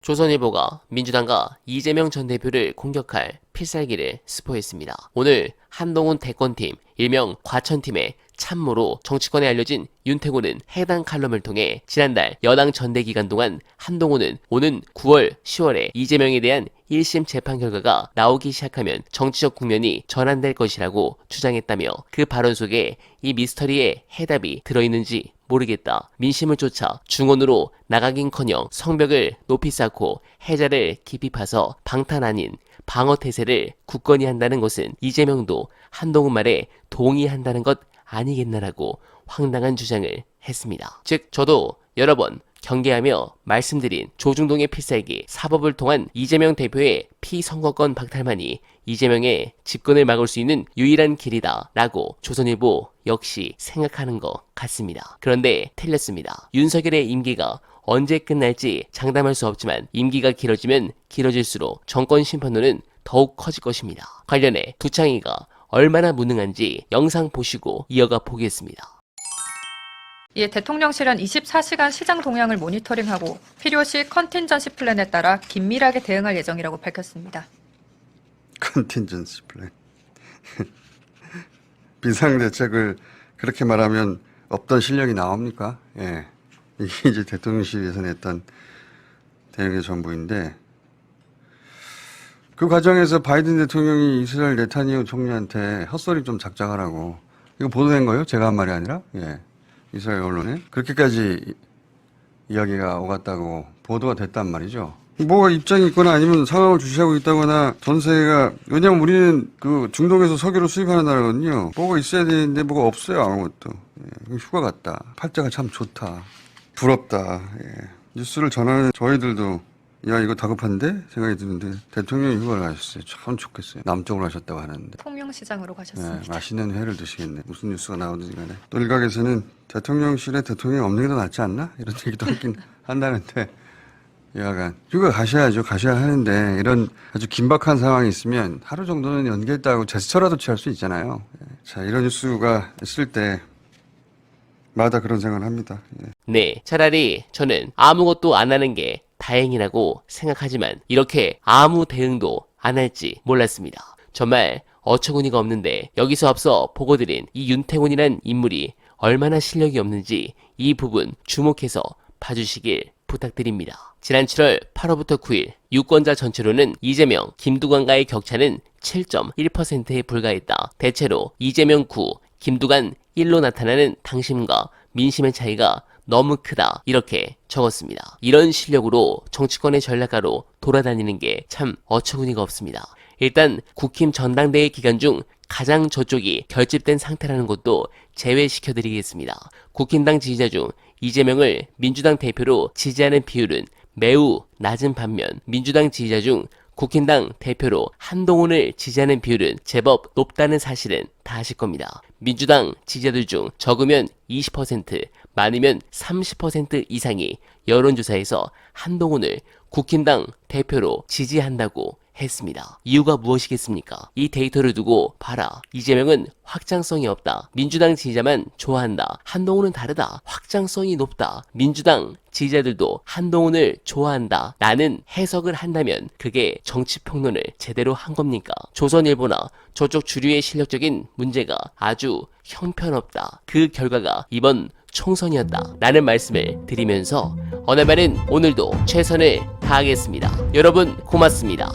조선일보가 민주당과 이재명 전 대표를 공격할 필살기를 스포했습니다. 오늘 한동훈 대권팀, 일명 과천팀의 참모로 정치권에 알려진 윤태곤은 해당 칼럼을 통해 지난달 여당 전대 기간 동안 한동훈은 오는 9월, 10월에 이재명에 대한 1심 재판 결과가 나오기 시작하면 정치적 국면이 전환될 것이라고 주장했다며 그 발언 속에 이 미스터리의 해답이 들어있는지 모르겠다. 민심을 쫓아 중원으로 나가긴커녕 성벽을 높이 쌓고 해자를 깊이 파서 방탄 아닌 방어태세를 굳건히 한다는 것은 이재명도 한동훈 말에 동의한다는 것 아니겠나라고 황당한 주장을 했습니다. 즉 저도 여러 번 경계하며 말씀드린 조중동의 필살기 사법을 통한 이재명 대표의 피선거권 박탈만이 이재명의 집권을 막을 수 있는 유일한 길이다 라고 조선일보 역시 생각하는 것 같습니다. 그런데 틀렸습니다. 윤석열의 임기가 언제 끝날지 장담할 수 없지만 임기가 길어지면 길어질수록 정권 심판론은 더욱 커질 것입니다. 관련해 두창이가 얼마나 무능한지 영상 보시고 이어가 보겠습니다. 이에 대통령실은 24시간 시장 동향을 모니터링하고 필요시 컨틴전시 플랜에 따라 긴밀하게 대응할 예정이라고 밝혔습니다. 컨틴전시 플랜. 비상대책을 그렇게 말하면 없던 실력이 나옵니까? 예. 이게 이제 대통령실에서 냈던 대응의 전부인데 그 과정에서 바이든 대통령이 이스라엘 네타니야후 총리한테 헛소리 좀 작작하라고 이거 보도된 거예요? 제가 한 말이 아니라 예. 이스라엘 언론에 그렇게까지 이야기가 오갔다고 보도가 됐단 말이죠. 뭐가 입장이 있거나 아니면 상황을 주시하고 있다거나 전 세계가 왜냐면 우리는 그 중동에서 석유를 수입하는 나라거든요. 뭐가 있어야 되는데 뭐가 없어요 아무것도. 예. 휴가 갔다. 팔자가 참 좋다. 부럽다. 예. 뉴스를 전하는 저희들도 야 이거 다급한데 생각이 드는데 대통령이 휴가를 가셨어요. 참 좋겠어요. 남쪽으로 하셨다고 하는데. 통영시장으로 가셨습니다. 네, 맛있는 회를 드시겠네. 무슨 뉴스가 나오든지 간에. 또 일각에서는 대통령실에 대통령이 없는 게 더 낫지 않나? 이런 얘기도 하긴 한다는데 여하간 휴가 가셔야죠. 가셔야 하는데 이런 아주 긴박한 상황이 있으면 하루 정도는 연기했다고 제스처라도 취할 수 있잖아요. 자 이런 뉴스가 있을 때 마다 그런 생각을 합니다. 예. 네, 차라리 저는 아무것도 안 하는 게 다행이라고 생각하지만 이렇게 아무 대응도 안 할지 몰랐습니다. 정말 어처구니가 없는데 여기서 앞서 보고드린 이 윤태곤이란 인물이 얼마나 실력이 없는지 이 부분 주목해서 봐주시길 부탁드립니다. 지난 7월 8월부터 9일 유권자 전체로는 이재명, 김두관과의 격차는 7.1%에 불과했다. 대체로 이재명 9, 김두관 1로 나타나는 당심과 민심의 차이가 너무 크다 이렇게 적었습니다. 이런 실력으로 정치권의 전략가로 돌아다니는 게 참 어처구니가 없습니다. 일단 국힘 전당대회 기간 중 가장 저쪽이 결집된 상태라는 것도 제외시켜드리겠습니다. 국힘당 지지자 중 이재명을 민주당 대표로 지지하는 비율은 매우 낮은 반면 민주당 지지자 중 국힘당 대표로 한동훈을 지지하는 비율은 제법 높다는 사실은 다 아실 겁니다. 민주당 지지자들 중 적으면 20%, 많으면 30% 이상이 여론조사에서 한동훈을 국힘당 대표로 지지한다고 했습니다. 이유가 무엇이겠습니까? 이 데이터를 두고 봐라. 이재명은 확장성이 없다. 민주당 지지자만 좋아한다. 한동훈은 다르다. 확장성이 높다. 민주당 지지자들도 한동훈을 좋아한다. 라는 해석을 한다면 그게 정치평론을 제대로 한 겁니까? 조선일보나 저쪽 주류의 실력적인 문제가 아주 형편없다. 그 결과가 이번 총선이었다. 라는 말씀을 드리면서 어느 말은 오늘도 최선을 다하겠습니다. 여러분 고맙습니다.